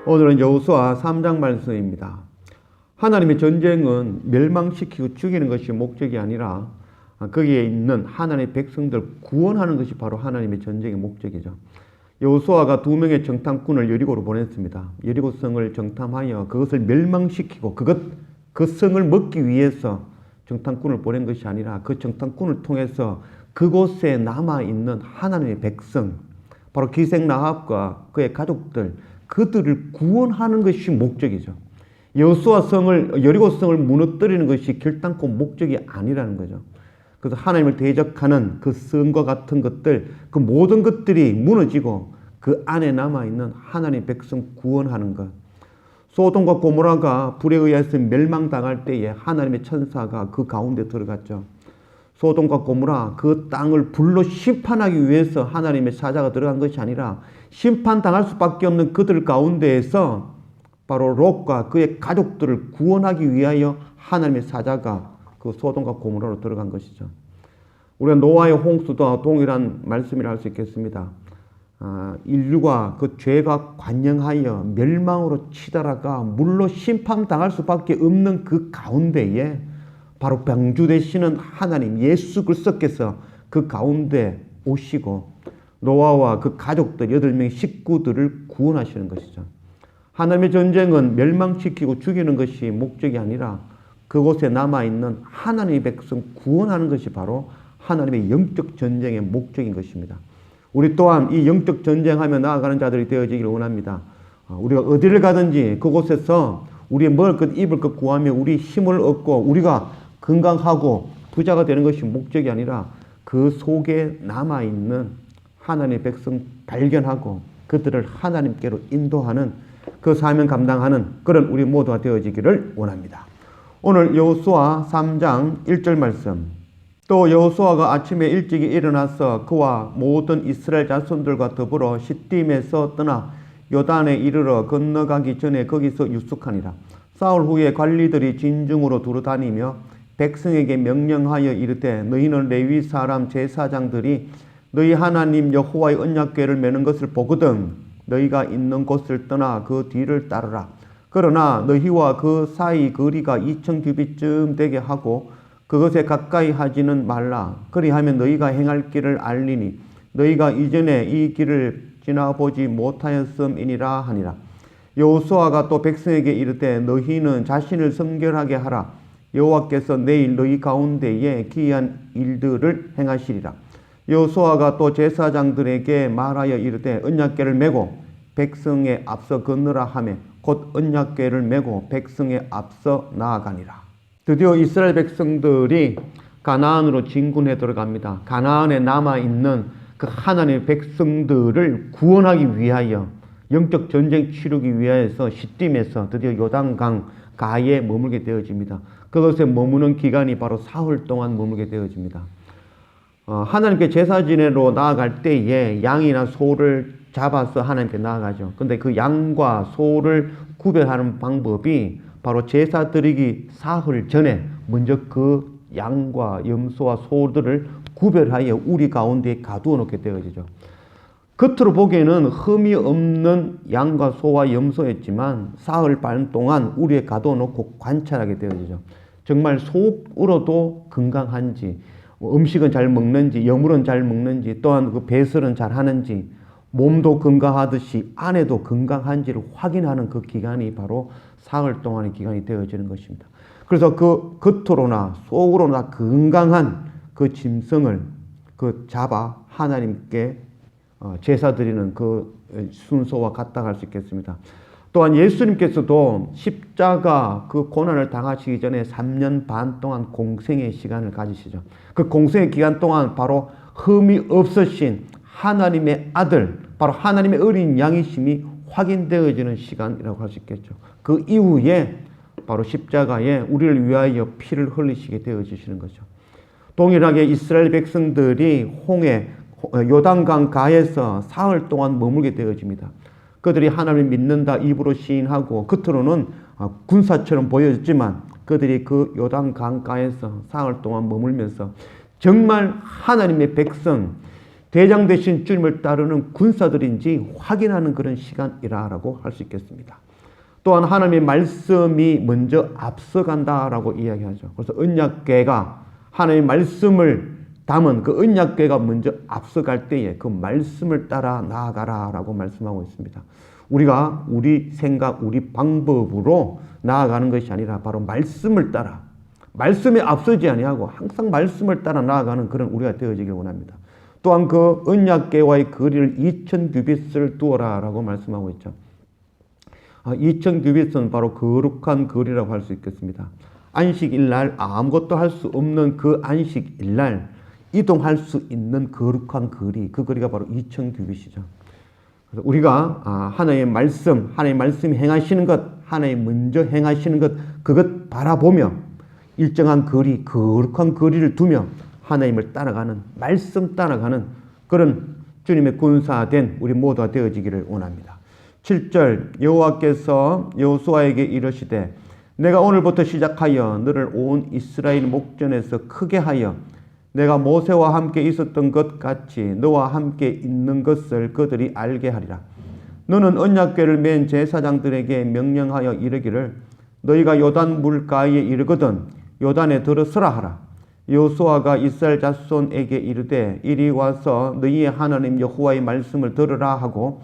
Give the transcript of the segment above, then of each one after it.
오늘은 여호수아 3장 말씀입니다. 하나님의 전쟁은 멸망시키고 죽이는 것이 목적이 아니라 거기에 있는 하나님의 백성들 구원하는 것이 바로 하나님의 전쟁의 목적이죠. 여호수아가 2명의 정탐꾼을 여리고로 보냈습니다. 여리고 성을 정탐하여 그것을 멸망시키고 그 성을 먹기 위해서 정탐꾼을 보낸 것이 아니라 그 정탐꾼을 통해서 그곳에 남아있는 하나님의 백성, 바로 기생 라합과 그의 가족들, 그들을 구원하는 것이 목적이죠. 여호수아 성을, 여리고 성을 무너뜨리는 것이 결단코 목적이 아니라는 거죠. 그래서 하나님을 대적하는 그 성과 같은 것들, 그 모든 것들이 무너지고 그 안에 남아있는 하나님의 백성 구원하는 것. 소돔과 고모라가 불에 의해서 멸망당할 때에 하나님의 천사가 그 가운데 들어갔죠. 소돔과 고모라 그 땅을 불로 심판하기 위해서 하나님의 사자가 들어간 것이 아니라 심판당할 수밖에 없는 그들 가운데에서 바로 롯과 그의 가족들을 구원하기 위하여 하나님의 사자가 그 소돔과 고모라로 들어간 것이죠. 우리가 노아의 홍수도 동일한 말씀이라 할 수 있겠습니다. 인류가 그 죄가 관영하여 멸망으로 치달아가 물로 심판당할 수밖에 없는 그 가운데에 바로 방주 되시는 하나님 예수 그리스도께서 그 가운데 오시고 노아와 그 가족들 8명의 식구들을 구원하시는 것이죠. 하나님의 전쟁은 멸망시키고 죽이는 것이 목적이 아니라 그곳에 남아있는 하나님의 백성 구원하는 것이 바로 하나님의 영적 전쟁의 목적인 것입니다. 우리 또한 이 영적 전쟁하며 나아가는 자들이 되어지기를 원합니다. 우리가 어디를 가든지 그곳에서 우리의 먹을 것, 입을 것 구하며 우리 힘을 얻고 우리가 건강하고 부자가 되는 것이 목적이 아니라 그 속에 남아있는 하나님의 백성 발견하고 그들을 하나님께로 인도하는 그 사명 감당하는 그런 우리 모두가 되어지기를 원합니다. 오늘 여호수아 3장 1절 말씀. 또 여호수아가 아침에 일찍이 일어나서 그와 모든 이스라엘 자손들과 더불어 시딤에서 떠나 요단에 이르러 건너가기 전에 거기서 유숙하니라. 싸울 후에 관리들이 진중으로 두루다니며 백성에게 명령하여 이르되 너희는 레위 사람 제사장들이 너희 하나님 여호와의 언약궤를 메는 것을 보거든 너희가 있는 곳을 떠나 그 뒤를 따르라. 그러나 너희와 그 사이 거리가 2000규빗쯤 되게 하고 그것에 가까이 하지는 말라. 그리하면 너희가 행할 길을 알리니 너희가 이전에 이 길을 지나보지 못하였음이니라 하니라. 여호수아가 또 백성에게 이르되 너희는 자신을 성결하게 하라. 여호와께서 내일 너희 가운데에 기이한 일들을 행하시리라. 여호수아가 또 제사장들에게 말하여 이르되 언약궤를 메고 백성에 앞서 건너라 하며 곧 언약궤를 메고 백성에 앞서 나아가니라. 드디어 이스라엘 백성들이 가나안으로 진군해 들어갑니다. 가나안에 남아있는 그 하나님의 백성들을 구원하기 위하여 영적 전쟁 치르기 위하여서 시딤에서 드디어 요단강 가에 머물게 되어집니다. 그것에 머무는 기간이 바로 사흘 동안 머물게 되어집니다. 하나님께 제사 지내러 나아갈 때에 양이나 소를 잡아서 하나님께 나아가죠. 근데 그 양과 소를 구별하는 방법이 바로 제사 드리기 사흘 전에 먼저 그 양과 염소와 소들을 구별하여 우리 가운데 가두어 놓게 되어지죠. 겉으로 보기에는 흠이 없는 양과 소와 염소였지만 사흘 반 동안 우리에 가두어 놓고 관찰하게 되어지죠. 정말 속으로도 건강한지, 음식은 잘 먹는지, 여물은 잘 먹는지, 또한 그 배설은 잘 하는지, 몸도 건강하듯이 안에도 건강한지를 확인하는 그 기간이 바로 사흘 동안의 기간이 되어지는 것입니다. 그래서 그 겉으로나 속으로나 건강한 그 짐승을 잡아 하나님께 제사 드리는 그 순서와 같다고 할 수 있겠습니다. 또한 예수님께서도 십자가 그 고난을 당하시기 전에 3년 반 동안 공생의 시간을 가지시죠. 그 공생의 기간 동안 바로 흠이 없으신 하나님의 아들, 바로 하나님의 어린 양이심이 확인되어지는 시간이라고 할 수 있겠죠. 그 이후에 바로 십자가에 우리를 위하여 피를 흘리시게 되어지시는 거죠. 동일하게 이스라엘 백성들이 요단강 가에서 사흘 동안 머물게 되어집니다. 그들이 하나님을 믿는다 입으로 시인하고 겉으로는 군사처럼 보여졌지만 그들이 그 요단강가에서 사흘 동안 머물면서 정말 하나님의 백성, 대장 되신 주님을 따르는 군사들인지 확인하는 그런 시간이라고 할 수 있겠습니다. 또한 하나님의 말씀이 먼저 앞서간다라고 이야기하죠. 그래서 언약궤가 하나님의 말씀을 담은 그 언약궤가 먼저 앞서갈 때에 그 말씀을 따라 나아가라라고 말씀하고 있습니다. 우리가 우리 생각, 우리 방법으로 나아가는 것이 아니라 바로 말씀을 따라, 말씀에 앞서지 아니하고 항상 말씀을 따라 나아가는 그런 우리가 되어지길 원합니다. 또한 그 언약궤와의 거리를 2000규빗을 두어라라고 말씀하고 있죠. 2000규빗은 바로 거룩한 거리라고 할 수 있겠습니다. 안식일날 아무것도 할 수 없는 그 안식일날 이동할 수 있는 거룩한 거리, 그 거리가 바로 2000규빗이죠. 그래서 우리가 하나님의 말씀이 행하시는 것, 하나님 먼저 행하시는 것, 그것 바라보며 일정한 거리, 거룩한 거리를 두며 하나님을 따라가는, 말씀 따라가는 그런 주님의 군사된 우리 모두가 되어지기를 원합니다. 7절 여호와께서 여호수아에게 이르시되 내가 오늘부터 시작하여 너를 온 이스라엘 목전에서 크게 하여 내가 모세와 함께 있었던 것 같이 너와 함께 있는 것을 그들이 알게 하리라. 너는 언약궤를 맨 제사장들에게 명령하여 이르기를 너희가 요단 물가에 이르거든 요단에 들어서라 하라. 여호수아가 이스라엘 자손에게 이르되 이리 와서 너희의 하나님 여호와의 말씀을 들으라 하고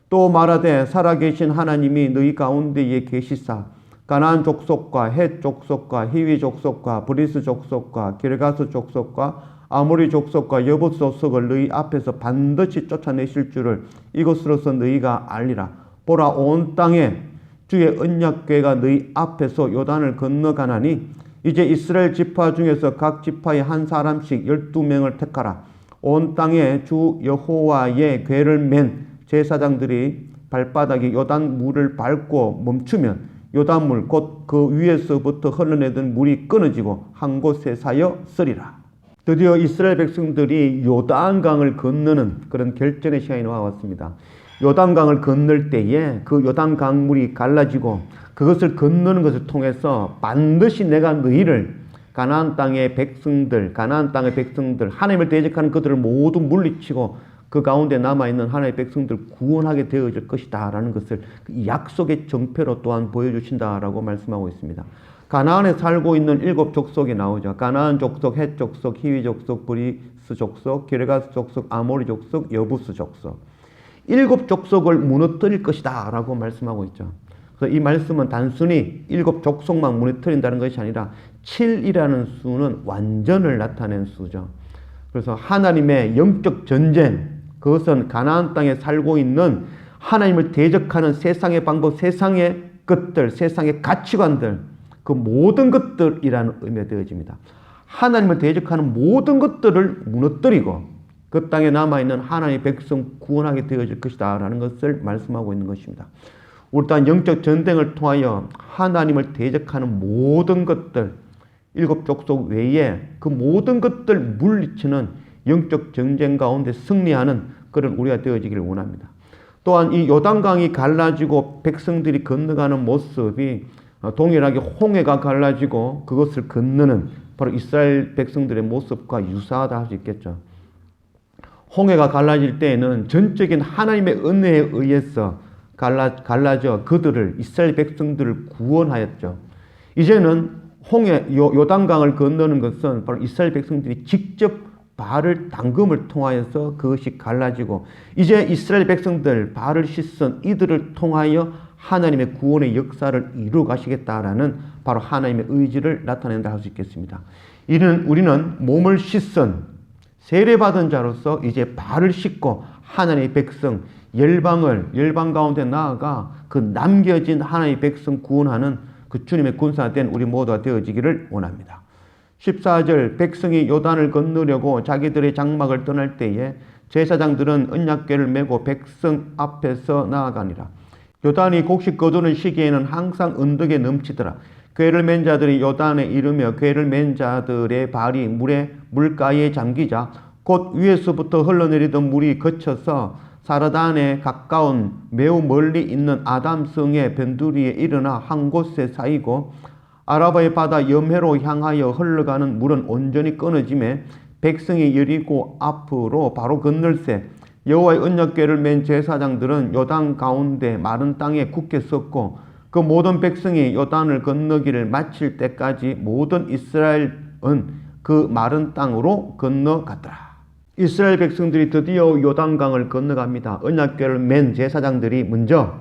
또 말하되 살아계신 하나님이 너희 가운데에 계시사 가나안 족속과 헷 족속과 히위 족속과 브리스 족속과 기르가스 족속과 아모리 족속과 여붓 족속을 너희 앞에서 반드시 쫓아내실 줄을 이것으로서 너희가 알리라. 보라 온 땅에 주의 언약궤가 너희 앞에서 요단을 건너가나니 이제 이스라엘 지파 중에서 각 지파에 한 사람씩 12명을 택하라. 온 땅에 주 여호와의 궤를 맨 제사장들이 발바닥에 요단 물을 밟고 멈추면 요단물 곧 그 위에서부터 흘러내던 물이 끊어지고 한 곳에 사여 쓰리라. 드디어 이스라엘 백성들이 요단강을 건너는 그런 결전의 시간이 왔습니다. 요단강을 건널 때에 그 요단강 물이 갈라지고 그것을 건너는 것을 통해서 반드시 내가 너희를 가나안 땅의 백성들, 하나님을 대적하는 그들을 모두 물리치고 그 가운데 남아있는 하나님의 백성들 구원하게 되어질 것이다 라는 것을 약속의 정표로 또한 보여주신다라고 말씀하고 있습니다. 가나안에 살고 있는 7 족속이 나오죠. 가나안 족속, 헷 족속, 히위 족속, 브리스 족속, 기르가스 족속, 아모리 족속, 여부스 족속. 7 족속을 무너뜨릴 것이다 라고 말씀하고 있죠. 그래서 이 말씀은 단순히 7 족속만 무너뜨린다는 것이 아니라 7이라는 수는 완전을 나타낸 수죠. 그래서 하나님의 영적 전쟁, 그것은 가나안 땅에 살고 있는 하나님을 대적하는 세상의 방법, 세상의 것들, 세상의 가치관들, 그 모든 것들이라는 의미가 되어집니다. 하나님을 대적하는 모든 것들을 무너뜨리고 그 땅에 남아있는 하나님의 백성 구원하게 되어질 것이다 라는 것을 말씀하고 있는 것입니다. 우리 또한 영적 전쟁을 통하여 하나님을 대적하는 모든 것들, 7 족속 외에 그 모든 것들 물리치는 영적 전쟁 가운데 승리하는 그런 우리가 되어지기를 원합니다. 또한 이 요단강이 갈라지고 백성들이 건너가는 모습이 동일하게 홍해가 갈라지고 그것을 건너는 바로 이스라엘 백성들의 모습과 유사하다 할 수 있겠죠. 홍해가 갈라질 때에는 전적인 하나님의 은혜에 의해서 갈라져 그들을, 이스라엘 백성들을 구원하였죠. 이제는 요단강을 건너는 것은 바로 이스라엘 백성들이 직접 발을 담금을 통하여서 그것이 갈라지고 이제 이스라엘 백성들 발을 씻은 이들을 통하여 하나님의 구원의 역사를 이루어 가시겠다라는 바로 하나님의 의지를 나타낸다 할 수 있겠습니다. 우리는 몸을 씻은 세례받은 자로서 이제 발을 씻고 하나님의 백성 열방 가운데 나아가 그 남겨진 하나님의 백성 구원하는 그 주님의 군사된 우리 모두가 되어지기를 원합니다. 14절 백성이 요단을 건너려고 자기들의 장막을 떠날 때에 제사장들은 언약궤를 메고 백성 앞에서 나아가니라. 요단이 곡식 거두는 시기에는 항상 언덕에 넘치더라. 궤를 맨 자들이 요단에 이르며 궤를 맨 자들의 발이 물가에 잠기자 곧 위에서부터 흘러내리던 물이 거쳐서 사르단에 가까운 매우 멀리 있는 아담성의 변두리에 일어나 한 곳에 쌓이고 아라바의 바다 염해로 향하여 흘러가는 물은 온전히 끊어짐에 백성이 여리고 앞으로 바로 건널새 여호와의 언약궤를 맨 제사장들은 요단 가운데 마른 땅에 굳게 섰고 그 모든 백성이 요단을 건너기를 마칠 때까지 모든 이스라엘은 그 마른 땅으로 건너갔더라. 이스라엘 백성들이 드디어 요단강을 건너갑니다. 언약궤를 맨 제사장들이 먼저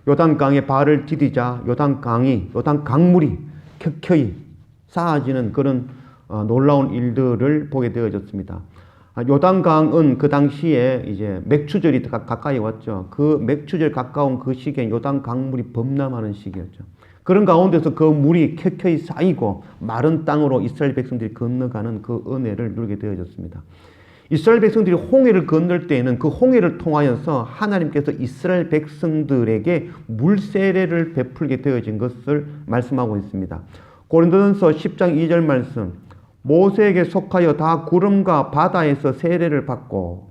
요단강에 발을 디디자 요단 강물이 켜켜이 쏟아지는 그런 놀라운 일들을 보게 되어졌습니다. 요단강은 그 당시에 이제 맥추절이 가까이 왔죠. 그 맥추절 가까운 그 시기에 요단 강물이 범람하는 시기였죠. 그런 가운데서 그 물이 켜켜이 쌓이고 마른 땅으로 이스라엘 백성들이 건너가는 그 은혜를 누리게 되어졌습니다. 이스라엘 백성들이 홍해를 건널 때에는 그 홍해를 통하여서 하나님께서 이스라엘 백성들에게 물 세례를 베풀게 되어진 것을 말씀하고 있습니다. 고린도전서 10장 2절 말씀, 모세에게 속하여 다 구름과 바다에서 세례를 받고,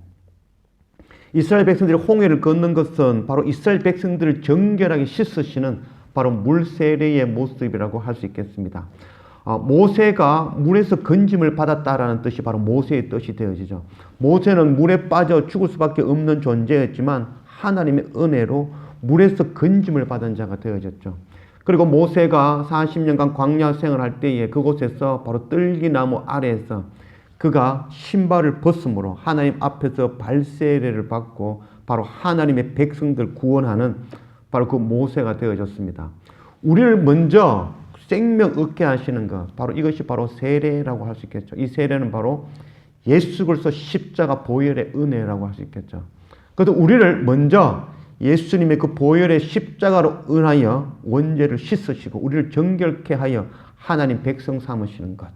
이스라엘 백성들이 홍해를 걷는 것은 바로 이스라엘 백성들을 정결하게 씻으시는 바로 물 세례의 모습이라고 할 수 있겠습니다. 모세가 물에서 건짐을 받았다라는 뜻이 바로 모세의 뜻이 되어지죠. 모세는 물에 빠져 죽을 수밖에 없는 존재였지만 하나님의 은혜로 물에서 건짐을 받은 자가 되어졌죠. 그리고 모세가 40년간 광야 생활할 때에 그곳에서 바로 뜰기나무 아래에서 그가 신발을 벗음으로 하나님 앞에서 발세례를 받고 바로 하나님의 백성들 구원하는 바로 그 모세가 되어졌습니다. 우리를 먼저 생명 얻게 하시는 것, 바로 이것이 바로 세례라고 할 수 있겠죠. 이 세례는 바로 예수 그리스도 십자가 보혈의 은혜라고 할 수 있겠죠. 그래서 우리를 먼저 예수님의 그 보혈의 십자가로 인하여 원죄를 씻으시고 우리를 정결케 하여 하나님 백성 삼으시는 것,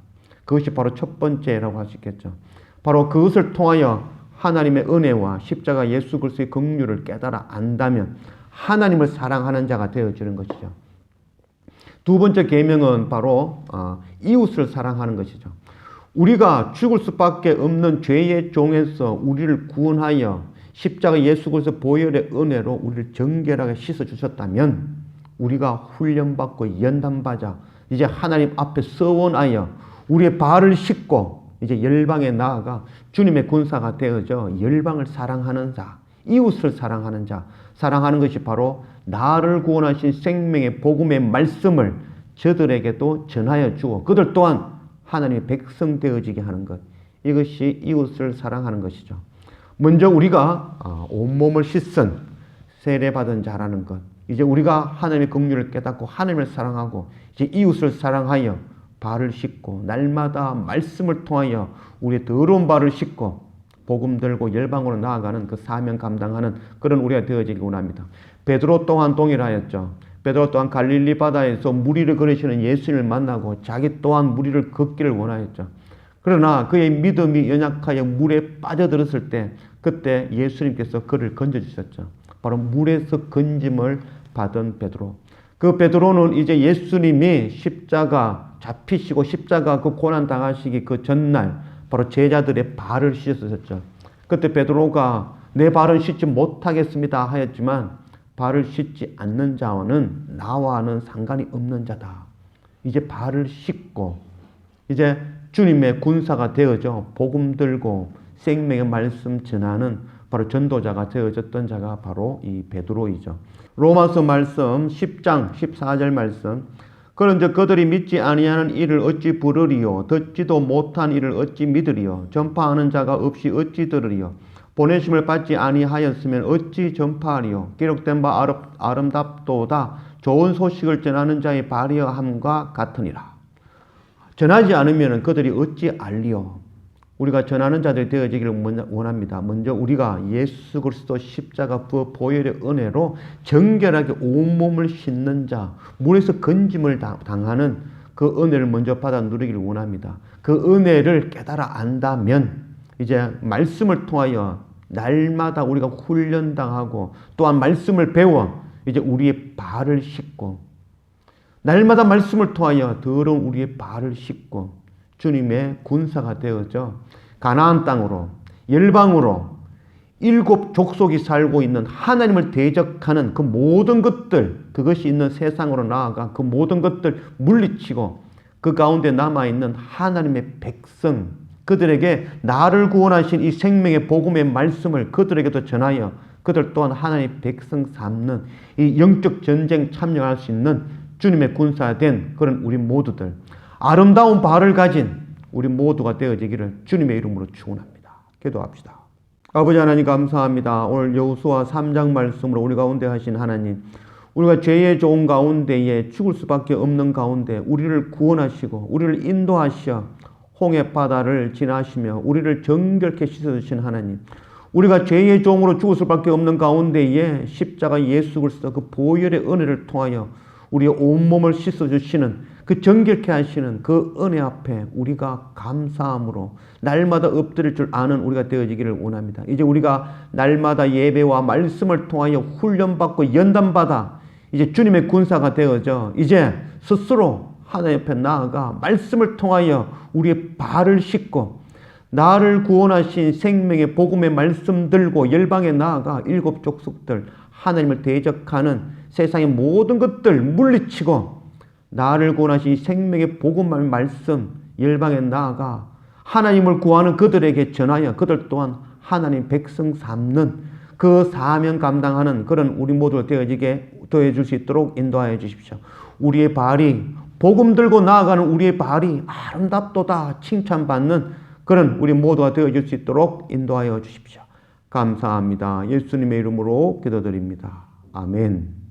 그것이 바로 첫 번째라고 할 수 있겠죠. 바로 그것을 통하여 하나님의 은혜와 십자가 예수 그리스도의 긍휼을 깨달아 안다면 하나님을 사랑하는 자가 되어지는 것이죠. 두 번째 계명은 바로 이웃을 사랑하는 것이죠. 우리가 죽을 수밖에 없는 죄의 종에서 우리를 구원하여 십자가 예수 그리스도 보혈의 은혜로 우리를 정결하게 씻어주셨다면 우리가 훈련받고 연단받아 이제 하나님 앞에 서원하여 우리의 발을 씻고 이제 열방에 나아가 주님의 군사가 되어져 열방을 사랑하는 자, 이웃을 사랑하는 자, 사랑하는 것이 바로 나를 구원하신 생명의 복음의 말씀을 저들에게도 전하여 주고 그들 또한 하나님의 백성 되어지게 하는 것, 이것이 이웃을 사랑하는 것이죠. 먼저 우리가 온몸을 씻은 세례받은 자라는 것, 이제 우리가 하나님의 긍휼을 깨닫고 하나님을 사랑하고 이제 이웃을 사랑하여 발을 씻고 날마다 말씀을 통하여 우리의 더러운 발을 씻고 복음 들고 열방으로 나아가는 그 사명 감당하는 그런 우리가 되어지기 원합니다. 베드로 또한 동일하였죠. 베드로 또한 갈릴리 바다에서 무리를 걸으시는 예수님을 만나고 자기 또한 무리를 걷기를 원하였죠. 그러나 그의 믿음이 연약하여 물에 빠져들었을 때 그때 예수님께서 그를 건져주셨죠. 바로 물에서 건짐을 받은 베드로. 그 베드로는 이제 예수님이 십자가 잡히시고 십자가 그 고난 당하시기 그 전날 바로 제자들의 발을 씻으셨죠. 그때 베드로가 내 발은 씻지 못하겠습니다 하였지만 발을 씻지 않는 자와는 나와는 상관이 없는 자다. 이제 발을 씻고 이제 주님의 군사가 되어져 복음 들고 생명의 말씀 전하는 바로 전도자가 되어졌던 자가 바로 이 베드로이죠. 로마서 말씀 10장 14절 말씀, 그런즉 그들이 믿지 아니하는 일을 어찌 부르리요, 듣지도 못한 일을 어찌 믿으리요, 전파하는 자가 없이 어찌 들으리요, 보내심을 받지 아니하였으면 어찌 전파하리요, 기록된 바 아름답도다 좋은 소식을 전하는 자의 발이함과 같으니라. 전하지 않으면 그들이 어찌 알리요. 우리가 전하는 자들이 되어지기를 원합니다. 먼저 우리가 예수 그리스도 십자가 보혈의 은혜로 정결하게 온몸을 씻는 자, 물에서 건짐을 당하는 그 은혜를 먼저 받아 누리기를 원합니다. 그 은혜를 깨달아 안다면 이제 말씀을 통하여 날마다 우리가 훈련당하고 또한 말씀을 배워 이제 우리의 발을 씻고 날마다 말씀을 통하여 더러운 우리의 발을 씻고 주님의 군사가 되어져 가나안 땅으로 열방으로 7 족속이 살고 있는 하나님을 대적하는 그 모든 것들, 그것이 있는 세상으로 나아가 그 모든 것들 물리치고 그 가운데 남아있는 하나님의 백성, 그들에게 나를 구원하신 이 생명의 복음의 말씀을 그들에게도 전하여 그들 또한 하나님의 백성 삼는 이 영적 전쟁 참여할 수 있는 주님의 군사된 그런 우리 모두들, 아름다운 발을 가진 우리 모두가 되어지기를 주님의 이름으로 축원합니다. 기도합시다. 아버지 하나님 감사합니다. 오늘 여호수아 3장 말씀으로 우리 가운데 하신 하나님, 우리가 죄의 좋은 가운데에 죽을 수밖에 없는 가운데 우리를 구원하시고 우리를 인도하시어 홍해 바다를 지나시며 우리를 정결케 씻어주신 하나님, 우리가 죄의 종으로 죽을 수밖에 없는 가운데에 십자가 예수 그리스도 그 보혈의 은혜를 통하여 우리의 온몸을 씻어주시는 그 정결케 하시는 그 은혜 앞에 우리가 감사함으로 날마다 엎드릴 줄 아는 우리가 되어지기를 원합니다. 이제 우리가 날마다 예배와 말씀을 통하여 훈련받고 연단받아 이제 주님의 군사가 되어져 이제 스스로 하나님 앞에 나아가 말씀을 통하여 우리의 발을 씻고 나를 구원하신 생명의 복음의 말씀 들고 열방에 나아가 일곱 족속들 하나님을 대적하는 세상의 모든 것들 물리치고 나를 구원하신 생명의 복음의 말씀 열방에 나아가 하나님을 구하는 그들에게 전하여 그들 또한 하나님 백성 삼는 그 사명 감당하는 그런 우리 모두가 되어지게 도와줄 수 있도록 인도하여 주십시오. 우리의 발이 복음 들고 나아가는 우리의 발이 아름답도다 칭찬받는 그런 우리 모두가 되어줄 수 있도록 인도하여 주십시오. 감사합니다. 예수님의 이름으로 기도드립니다. 아멘.